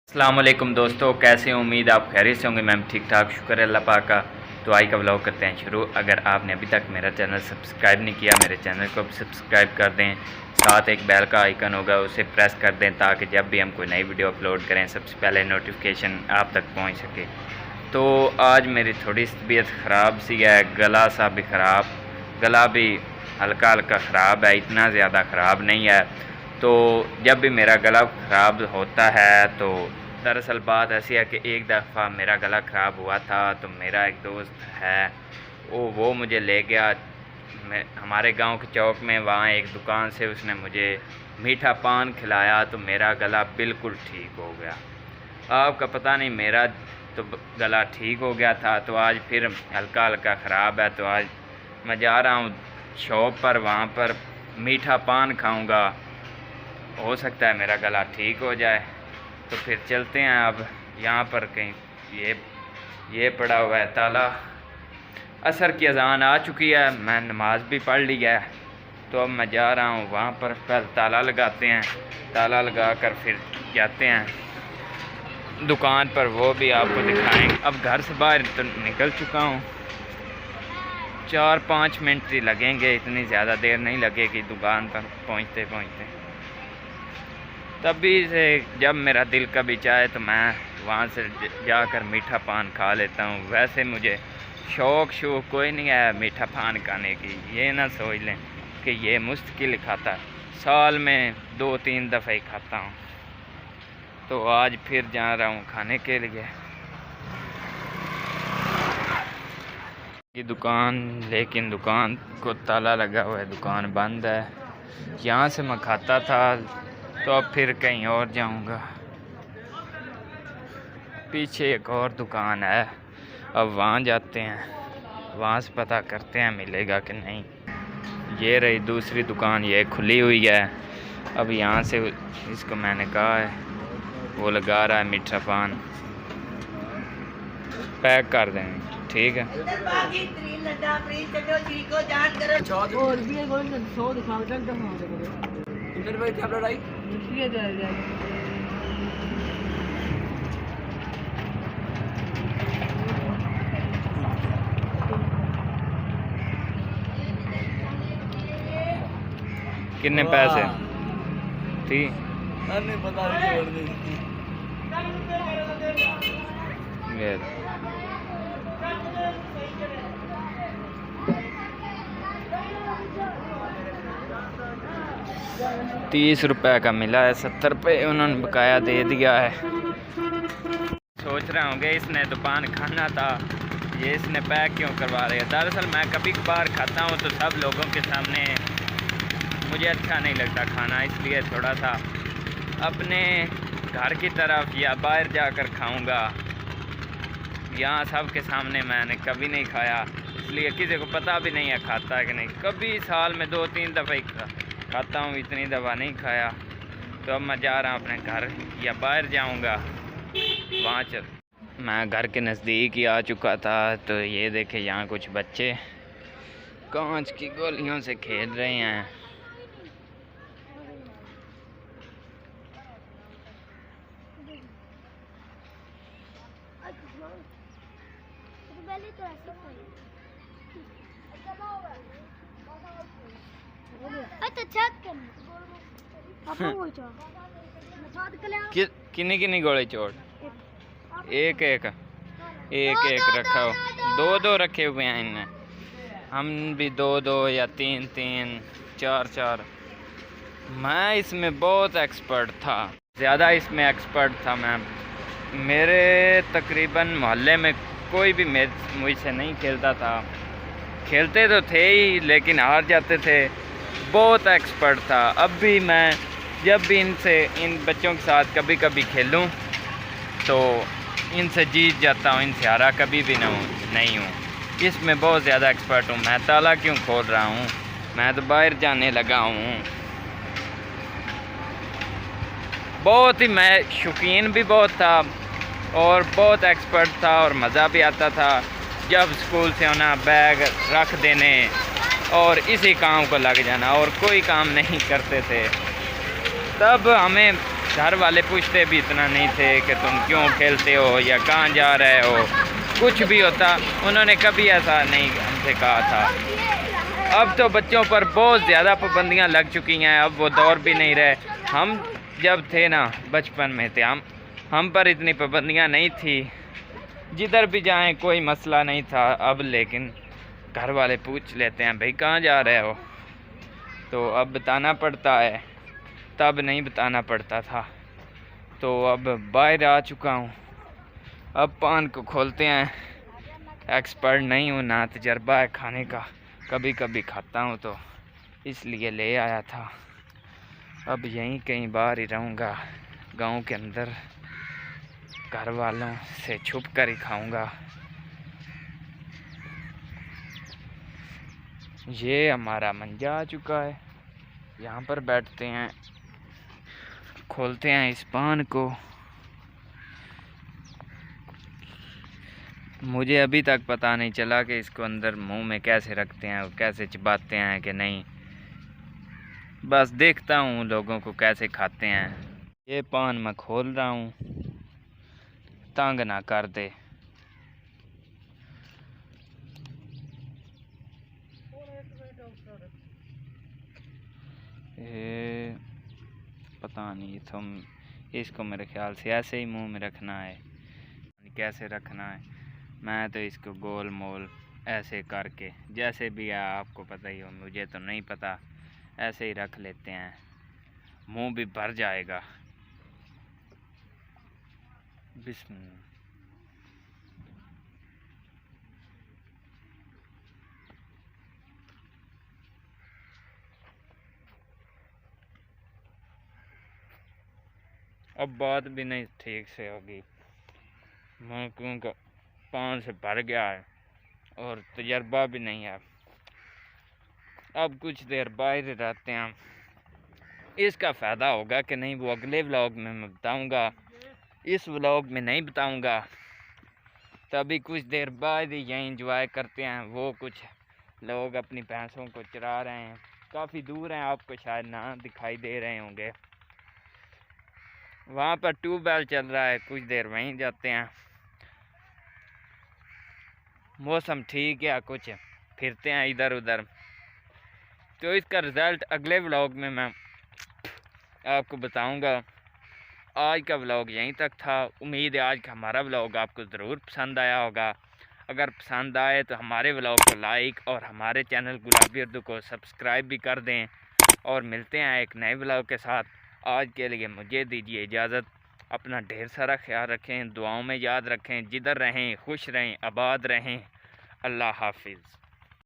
अस्सलाम वालेकुम दोस्तों, कैसे हैं? उम्मीद आप खैरियत से होंगे। मैं ठीक ठाक, शुक्र है अल्लाह पाक का। तो आज का व्लॉग करते हैं शुरू। अगर आपने अभी तक मेरा चैनल सब्सक्राइब नहीं किया, मेरे चैनल को सब्सक्राइब कर दें। साथ एक बेल का आइकन होगा, उसे प्रेस कर दें ताकि जब भी हम कोई नई वीडियो अपलोड करें सबसे पहले नोटिफिकेशन आप तक पहुँच सके। तो आज मेरी थोड़ी तबीयत ख़राब सी है, गला सा भी ख़राब, गला भी हल्का हल्का ख़राब है, इतना ज़्यादा ख़राब नहीं है। तो जब भी मेरा गला ख़राब होता है तो दरअसल बात ऐसी है कि एक दफ़ा मेरा गला ख़राब हुआ था तो मेरा एक दोस्त है वो मुझे ले गया हमारे गांव के चौक में। वहाँ एक दुकान से उसने मुझे मीठा पान खिलाया तो मेरा गला बिल्कुल ठीक हो गया। आपका पता नहीं, मेरा तो गला ठीक हो गया था। तो आज फिर हल्का हल्का ख़राब है। तो आज मैं जा रहा हूँ शॉप पर, वहाँ पर मीठा पान खाऊँगा, हो सकता है मेरा गला ठीक हो जाए। तो फिर चलते हैं। अब यहाँ पर कहीं ये पड़ा हुआ है ताला। असर की अज़ान आ चुकी है, मैं नमाज़ भी पढ़ ली है। तो अब मैं जा रहा हूँ वहाँ पर, पहले ताला लगाते हैं, ताला लगा कर फिर जाते हैं दुकान पर, वो भी आपको दिखाएंगे। अब घर से बाहर तो निकल चुका हूँ, 4-5 मिनट ही लगेंगे, इतनी ज़्यादा देर नहीं लगेगी दुकान पर पहुँचते पहुँचते। तभी से जब मेरा दिल कभी चाहे तो मैं वहाँ से जाकर मीठा पान खा लेता हूँ। वैसे मुझे शौक़ कोई नहीं है मीठा पान खाने की, ये ना सोच लें कि ये मुश्किल खाता, साल में 2-3 दफ़े ही खाता हूँ। तो आज फिर जा रहा हूँ खाने के लिए की दुकान, लेकिन दुकान को ताला लगा हुआ है, दुकान बंद है। यहाँ से मैं खाता था तो अब फिर कहीं और जाऊंगा। पीछे एक और दुकान है, अब वहाँ जाते हैं, वहाँ से पता करते हैं मिलेगा कि नहीं। ये रही दूसरी दुकान, ये खुली हुई है। अब यहाँ से इसको मैंने कहा है, वो लगा रहा है मीठा पान, पैक कर दें, ठीक है। कितने पैसे थी? ये 30 रुपए का मिला है, 70 रुपये उन्होंने बकाया दे दिया है। सोच रहे होंगे इसने तो पान खाना था, ये इसने पैक क्यों करवा रहे हैं। दरअसल मैं कभी कभार खाता हूँ तो सब लोगों के सामने मुझे अच्छा नहीं लगता खाना, इसलिए थोड़ा सा अपने घर की तरफ या बाहर जाकर खाऊंगा। यहाँ सब के सामने मैंने कभी नहीं खाया, इसलिए किसी को पता भी नहीं है खाता है कि नहीं। कभी साल में 2-3 दफ़े ही खाता हूँ, इतनी दफ़ा नहीं खाया। तो अब मैं जा रहा हूँ अपने घर या बाहर जाऊँगा, वहाँ चल। मैं घर के नज़दीक ही आ चुका था। तो ये देखे यहाँ कुछ बच्चे कांच की गोलियों से खेल रहे हैं। किन्नी किन्नी गोली चोट? एक एक रखा हो, 2-2 रखे हुए हैं इनने। हम भी 2-2 या 3-3, 4-4। मैं इसमें बहुत एक्सपर्ट था, ज़्यादा इसमें एक्सपर्ट था मैं। मेरे तकरीबन मोहल्ले में कोई भी मुझसे नहीं खेलता था, खेलते तो थे ही लेकिन हार जाते थे। बहुत एक्सपर्ट था। अब भी मैं जब भी इन बच्चों के साथ कभी कभी खेलूं तो इनसे जीत जाता हूं, इनसे हारा कभी भी नहीं हूं। इसमें बहुत ज़्यादा एक्सपर्ट हूं। मैं ताला क्यों खोल रहा हूं, मैं तो बाहर जाने लगा हूं। बहुत ही मैं शौकीन भी बहुत था और बहुत एक्सपर्ट था, और मज़ा भी आता था जब स्कूल से आना, बैग रख देने और इसी काम को लग जाना और कोई काम नहीं करते थे। तब हमें घर वाले पूछते भी इतना नहीं थे कि तुम क्यों खेलते हो या कहाँ जा रहे हो, कुछ भी होता उन्होंने कभी ऐसा नहीं हमसे कहा था। अब तो बच्चों पर बहुत ज़्यादा पाबंदियाँ लग चुकी हैं, अब वो दौर भी नहीं रहे। हम जब थे ना बचपन में थे, हम पर इतनी पाबंदियाँ नहीं थी, जिधर भी जाएं कोई मसला नहीं था। अब लेकिन घर वाले पूछ लेते हैं भाई कहाँ जा रहे हो, तो अब बताना पड़ता है, तब नहीं बताना पड़ता था। तो अब बाहर आ चुका हूँ, अब पान को खोलते हैं। एक्सपर्ट नहीं हूँ, ना तजर्बा है खाने का, कभी कभी खाता हूँ तो इसलिए ले आया था। अब यहीं कहीं बाहर ही रहूँगा, गांव के अंदर घर वालों से छुप कर ही खाऊँगा। ये हमारा मंजा आ चुका है, यहाँ पर बैठते हैं, खोलते हैं इस पान को। मुझे अभी तक पता नहीं चला कि इसको अंदर मुंह में कैसे रखते हैं और कैसे चबाते हैं कि नहीं, बस देखता हूँ लोगों को कैसे खाते हैं। ये पान मैं खोल रहा हूँ, तंग ना कर दे। ये पता नहीं, तुम इसको मेरे ख्याल से ऐसे ही मुंह में रखना है, कैसे रखना है। मैं तो इसको गोल मोल ऐसे करके, जैसे भी है आपको पता ही हो, मुझे तो नहीं पता, ऐसे ही रख लेते हैं, मुंह भी भर जाएगा। बिस्मिल्लाह। अब बात भी नहीं ठीक से होगी, मैं क्योंकि पान से भर गया है और तजर्बा भी नहीं है। अब कुछ देर बाहर रहते हैं, इसका फ़ायदा होगा कि नहीं वो अगले व्लॉग में मैं बताऊंगा, इस व्लॉग में नहीं बताऊंगा। तभी कुछ देर बाद ही यहीं इंजॉय करते हैं। वो कुछ लोग अपनी भैंसों को चरा रहे हैं, काफ़ी दूर हैं, आपको शायद ना दिखाई दे रहे होंगे। वहाँ पर ट्यूबवेल चल रहा है, कुछ देर वहीं जाते हैं। मौसम ठीक है, कुछ फिरते हैं इधर उधर। तो इसका रिज़ल्ट अगले व्लॉग में मैं आपको बताऊंगा। आज का व्लॉग यहीं तक था। उम्मीद है आज का हमारा व्लॉग आपको ज़रूर पसंद आया होगा। अगर पसंद आए तो हमारे व्लॉग को लाइक और हमारे चैनल गुलाबी उर्दू को सब्सक्राइब भी कर दें। और मिलते हैं एक नए व्लॉग के साथ। आज के लिए मुझे दीजिए इजाज़त। अपना ढेर सारा ख्याल रखें, दुआओं में याद रखें, जिधर रहें खुश रहें, आबाद रहें। अल्लाह हाफिज़।